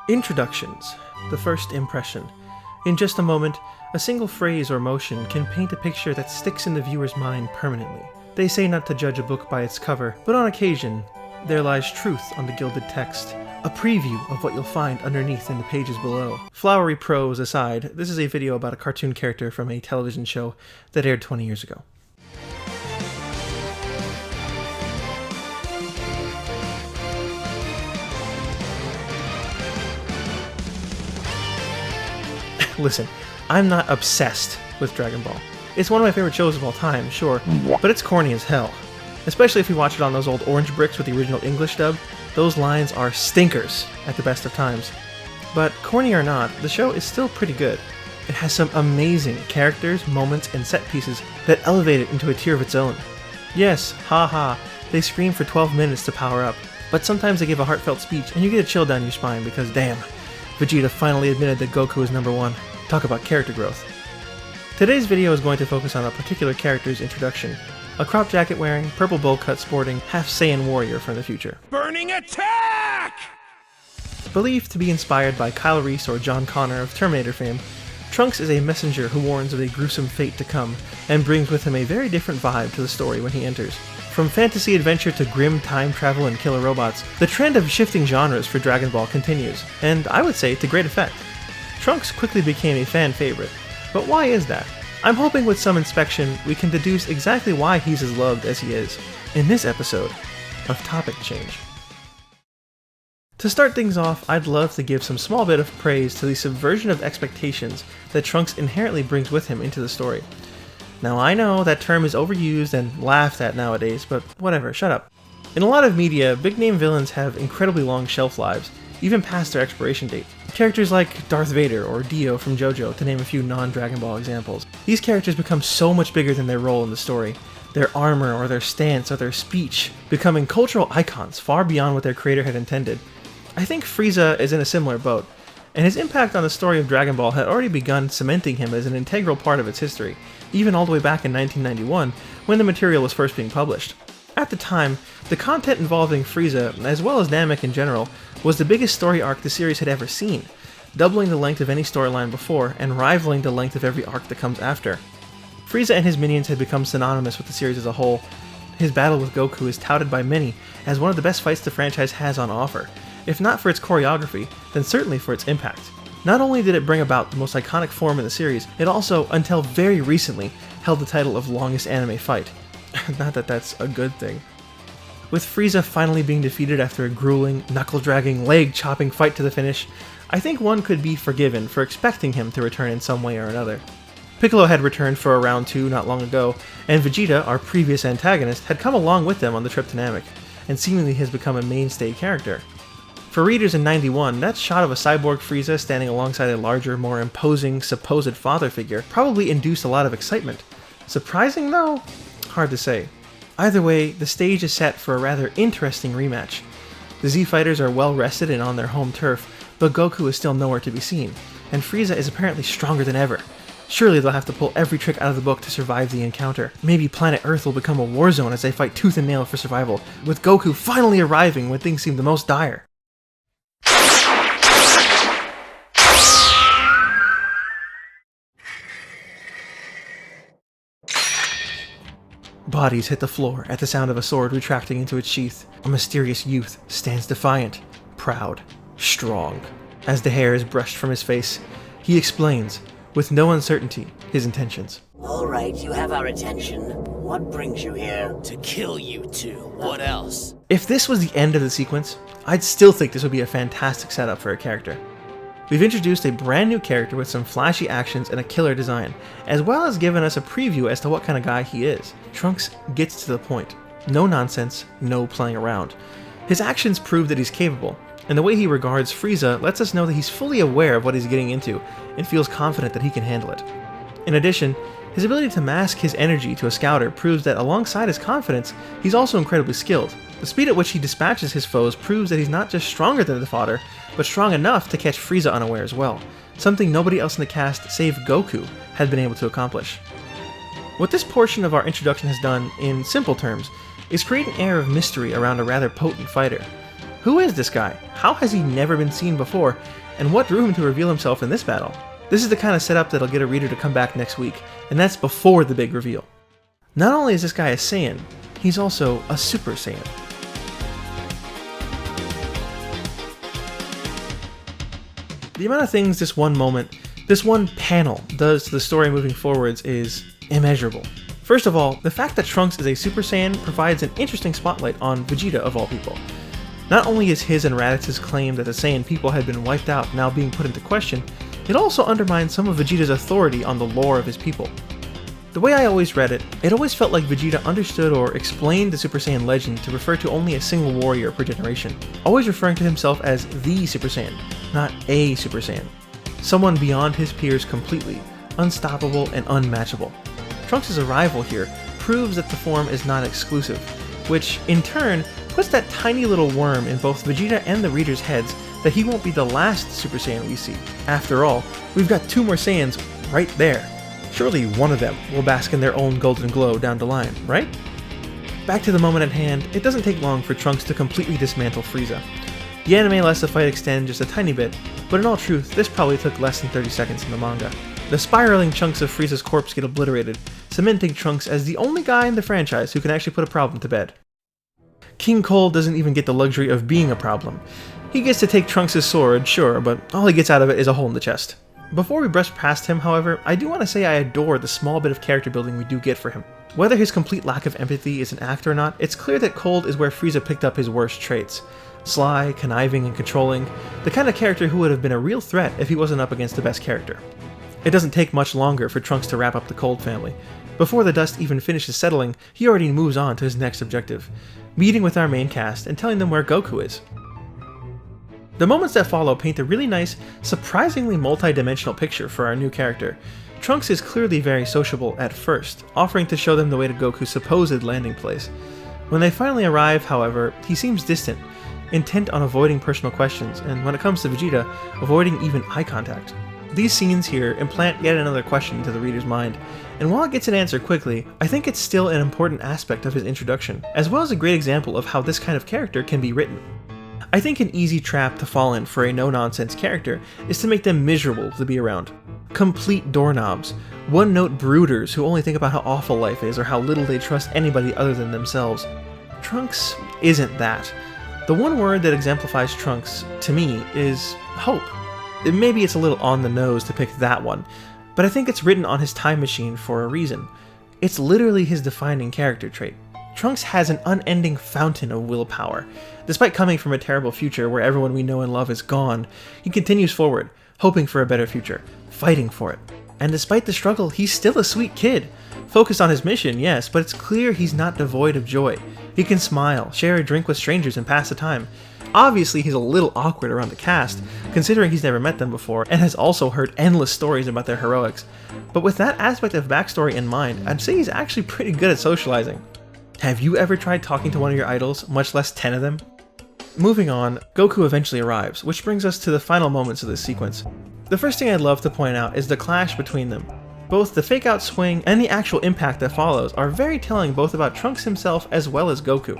Introductions. The first impression. In just a moment, a single phrase or motion can paint a picture that sticks in the viewer's mind permanently. They say not to judge a book by its cover, but on occasion, there lies truth on the gilded text, a preview of what you'll find underneath in the pages below. Flowery prose aside, this is a video about a cartoon character from a television show that aired 20 years ago. Listen, I'm not obsessed with Dragon Ball. It's one of my favorite shows of all time, sure, but it's corny as hell. Especially if you watch it on those old orange bricks with the original English dub, those lines are stinkers at the best of times. But corny or not, the show is still pretty good. It has some amazing characters, moments, and set pieces that elevate it into a tier of its own. Yes, haha, they scream for 12 minutes to power up, but sometimes they give a heartfelt speech and you get a chill down your spine because damn, Vegeta finally admitted that Goku is number one. Talk about character growth. Today's video is going to focus on a particular character's introduction. A crop jacket wearing, purple bowl cut sporting, half Saiyan warrior from the future. Burning attack! Believed to be inspired by Kyle Reese or John Connor of Terminator fame, Trunks is a messenger who warns of a gruesome fate to come, and brings with him a very different vibe to the story when he enters. From fantasy adventure to grim time travel and killer robots, the trend of shifting genres for Dragon Ball continues, and I would say to great effect. Trunks quickly became a fan favorite, but why is that? I'm hoping with some inspection we can deduce exactly why he's as loved as he is, in this episode of Topic Change. To start things off, I'd love to give some small bit of praise to the subversion of expectations that Trunks inherently brings with him into the story. Now I know that term is overused and laughed at nowadays, but whatever, shut up. In a lot of media, big name villains have incredibly long shelf lives, even past their expiration date. Characters like Darth Vader or Dio from Jojo, to name a few non-Dragon Ball examples. These characters become so much bigger than their role in the story. Their armor or their stance or their speech becoming cultural icons far beyond what their creator had intended. I think Frieza is in a similar boat, and his impact on the story of Dragon Ball had already begun cementing him as an integral part of its history, even all the way back in 1991, when the material was first being published. At the time, the content involving Frieza, as well as Namek in general, was the biggest story arc the series had ever seen, doubling the length of any storyline before, and rivaling the length of every arc that comes after. Frieza and his minions had become synonymous with the series as a whole. His battle with Goku is touted by many as one of the best fights the franchise has on offer, if not for its choreography, then certainly for its impact. Not only did it bring about the most iconic form in the series, it also, until very recently, held the title of longest anime fight. Not that that's a good thing. With Frieza finally being defeated after a grueling, knuckle-dragging, leg-chopping fight to the finish, I think one could be forgiven for expecting him to return in some way or another. Piccolo had returned for a round 2 not long ago, and Vegeta, our previous antagonist, had come along with them on the trip to Namek, and seemingly has become a mainstay character. For readers in 91, that shot of a cyborg Frieza standing alongside a larger, more imposing, supposed father figure probably induced a lot of excitement. Surprising though? Hard to say. Either way, the stage is set for a rather interesting rematch. The Z-Fighters are well rested and on their home turf, but Goku is still nowhere to be seen, and Frieza is apparently stronger than ever. Surely they'll have to pull every trick out of the book to survive the encounter. Maybe planet Earth will become a war zone as they fight tooth and nail for survival, with Goku finally arriving when things seem the most dire. Bodies hit the floor at the sound of a sword retracting into its sheath. A mysterious youth stands defiant, proud, strong. As the hair is brushed from his face, he explains, with no uncertainty, his intentions. All right, you have our attention. What brings you here? To kill you two. What else? If this was the end of the sequence, I'd still think this would be a fantastic setup for a character. We've introduced a brand new character with some flashy actions and a killer design, as well as given us a preview as to what kind of guy he is. Trunks gets to the point. No nonsense, no playing around. His actions prove that he's capable, and the way he regards Frieza lets us know that he's fully aware of what he's getting into, and feels confident that he can handle it. In addition, his ability to mask his energy to a scouter proves that alongside his confidence, he's also incredibly skilled. The speed at which he dispatches his foes proves that he's not just stronger than the fodder, but strong enough to catch Frieza unaware as well, something nobody else in the cast save Goku had been able to accomplish. What this portion of our introduction has done, in simple terms, is create an air of mystery around a rather potent fighter. Who is this guy? How has he never been seen before? And what drew him to reveal himself in this battle? This is the kind of setup that'll get a reader to come back next week, and that's before the big reveal. Not only is this guy a Saiyan, he's also a Super Saiyan. The amount of things this one moment, this one panel does to the story moving forwards is immeasurable. First of all, the fact that Trunks is a Super Saiyan provides an interesting spotlight on Vegeta of all people. Not only is his and Raditz's claim that the Saiyan people had been wiped out now being put into question, it also undermines some of Vegeta's authority on the lore of his people. The way I always read it, it always felt like Vegeta understood or explained the Super Saiyan legend to refer to only a single warrior per generation, always referring to himself as the Super Saiyan, not a Super Saiyan. Someone beyond his peers completely, unstoppable and unmatchable. Trunks' arrival here proves that the form is not exclusive, which, in turn, puts that tiny little worm in both Vegeta and the readers' heads that he won't be the last Super Saiyan we see. After all, we've got 2 more Saiyans right there. Surely one of them will bask in their own golden glow down the line, right? Back to the moment at hand, it doesn't take long for Trunks to completely dismantle Frieza. The anime lets the fight extend just a tiny bit, but in all truth, this probably took less than 30 seconds in the manga. The spiraling chunks of Frieza's corpse get obliterated, cementing Trunks as the only guy in the franchise who can actually put a problem to bed. King Cold doesn't even get the luxury of being a problem. He gets to take Trunks' sword, sure, but all he gets out of it is a hole in the chest. Before we brush past him, however, I do want to say I adore the small bit of character building we do get for him. Whether his complete lack of empathy is an act or not, it's clear that Cold is where Frieza picked up his worst traits. Sly, conniving, and controlling, the kind of character who would have been a real threat if he wasn't up against the best character. It doesn't take much longer for Trunks to wrap up the Cold family. Before the dust even finishes settling, he already moves on to his next objective, meeting with our main cast and telling them where Goku is. The moments that follow paint a really nice, surprisingly multi-dimensional picture for our new character. Trunks is clearly very sociable at first, offering to show them the way to Goku's supposed landing place. When they finally arrive, however, he seems distant, intent on avoiding personal questions, and when it comes to Vegeta, avoiding even eye contact. These scenes here implant yet another question into the reader's mind, and while it gets an answer quickly, I think it's still an important aspect of his introduction, as well as a great example of how this kind of character can be written. I think an easy trap to fall in for a no-nonsense character is to make them miserable to be around. Complete doorknobs, one-note brooders who only think about how awful life is or how little they trust anybody other than themselves. Trunks isn't that. The one word that exemplifies Trunks, to me, is hope. Maybe it's a little on the nose to pick that one, but I think it's written on his time machine for a reason. It's literally his defining character trait. Trunks has an unending fountain of willpower. Despite coming from a terrible future where everyone we know and love is gone, he continues forward, hoping for a better future, fighting for it. And despite the struggle, he's still a sweet kid. Focused on his mission, yes, but it's clear he's not devoid of joy. He can smile, share a drink with strangers, and pass the time. Obviously, he's a little awkward around the cast, considering he's never met them before, and has also heard endless stories about their heroics. But with that aspect of backstory in mind, I'd say he's actually pretty good at socializing. Have you ever tried talking to one of your idols, much less 10 of them? Moving on, Goku eventually arrives, which brings us to the final moments of this sequence. The first thing I'd love to point out is the clash between them. Both the fake-out swing and the actual impact that follows are very telling both about Trunks himself as well as Goku.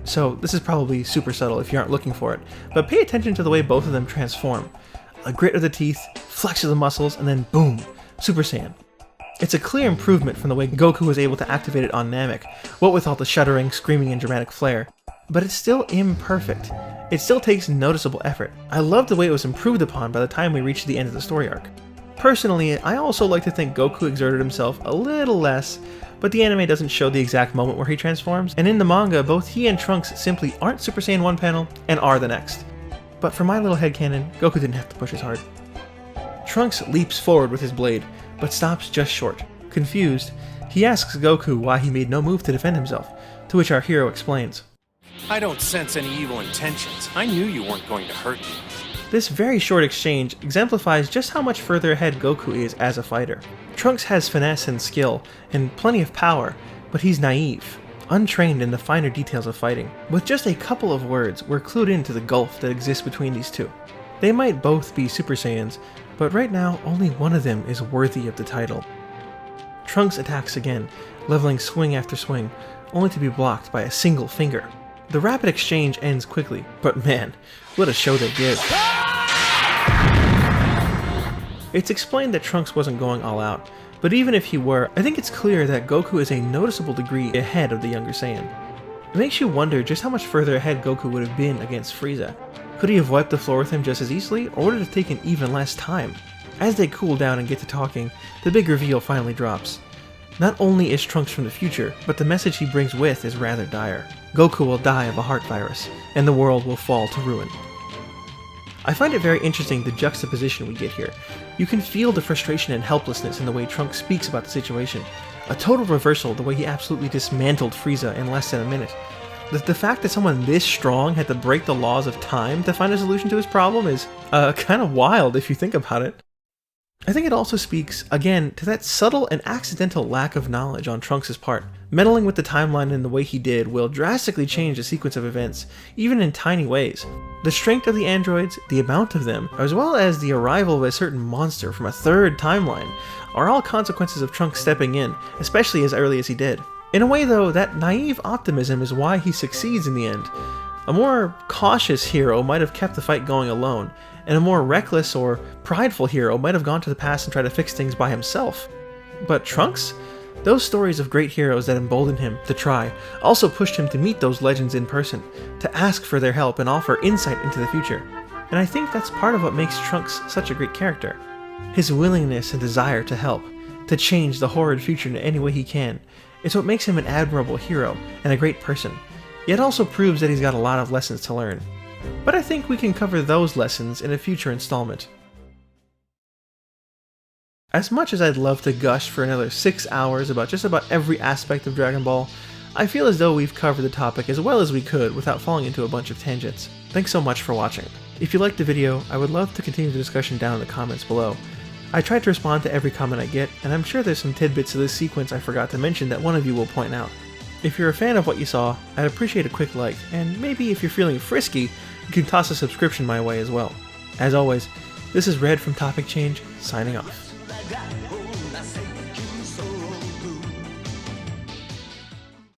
So this is probably super subtle if you aren't looking for it, but pay attention to the way both of them transform. A grit of the teeth, flex of the muscles, and then boom, Super Saiyan. It's a clear improvement from the way Goku was able to activate it on Namek, what with all the shuddering, screaming, and dramatic flair. But it's still imperfect. It still takes noticeable effort. I love the way it was improved upon by the time we reached the end of the story arc. Personally, I also like to think Goku exerted himself a little less, but the anime doesn't show the exact moment where he transforms, and in the manga, both he and Trunks simply aren't Super Saiyan 1 panel and are the next. But for my little headcanon, Goku didn't have to push as hard. Trunks leaps forward with his blade, but stops just short. Confused, he asks Goku why he made no move to defend himself, to which our hero explains. I don't sense any evil intentions. I knew you weren't going to hurt me. This very short exchange exemplifies just how much further ahead Goku is as a fighter. Trunks has finesse and skill, and plenty of power, but he's naive, untrained in the finer details of fighting. With just a couple of words, we're clued into the gulf that exists between these two. They might both be Super Saiyans, but right now only one of them is worthy of the title. Trunks attacks again, leveling swing after swing, only to be blocked by a single finger. The rapid exchange ends quickly, but man, what a show they give. It's explained that Trunks wasn't going all out, but even if he were, I think it's clear that Goku is a noticeable degree ahead of the younger Saiyan. It makes you wonder just how much further ahead Goku would have been against Frieza. Could he have wiped the floor with him just as easily, or would it have taken even less time? As they cool down and get to talking, the big reveal finally drops. Not only is Trunks from the future, but the message he brings with is rather dire. Goku will die of a heart virus, and the world will fall to ruin. I find it very interesting the juxtaposition we get here. You can feel the frustration and helplessness in the way Trunks speaks about the situation. A total reversal the way he absolutely dismantled Frieza in less than a minute. The fact that someone this strong had to break the laws of time to find a solution to his problem is kind of wild if you think about it. I think it also speaks, again, to that subtle and accidental lack of knowledge on Trunks' part. Meddling with the timeline in the way he did will drastically change the sequence of events, even in tiny ways. The strength of the androids, the amount of them, as well as the arrival of a certain monster from a third timeline, are all consequences of Trunks stepping in, especially as early as he did. In a way though, that naive optimism is why he succeeds in the end. A more cautious hero might have kept the fight going alone, and a more reckless or prideful hero might have gone to the past and tried to fix things by himself. But Trunks? Those stories of great heroes that emboldened him to try also pushed him to meet those legends in person, to ask for their help and offer insight into the future. And I think that's part of what makes Trunks such a great character. His willingness and desire to help, to change the horrid future in any way he can, is what makes him an admirable hero and a great person, yet also proves that he's got a lot of lessons to learn. But I think we can cover those lessons in a future installment. As much as I'd love to gush for another 6 hours about just about every aspect of Dragon Ball, I feel as though we've covered the topic as well as we could without falling into a bunch of tangents. Thanks so much for watching. If you liked the video, I would love to continue the discussion down in the comments below. I try to respond to every comment I get, and I'm sure there's some tidbits of this sequence I forgot to mention that one of you will point out. If you're a fan of what you saw, I'd appreciate a quick like, and maybe if you're feeling frisky, you can toss a subscription my way as well. As always, this is Red from Topic Change, signing off.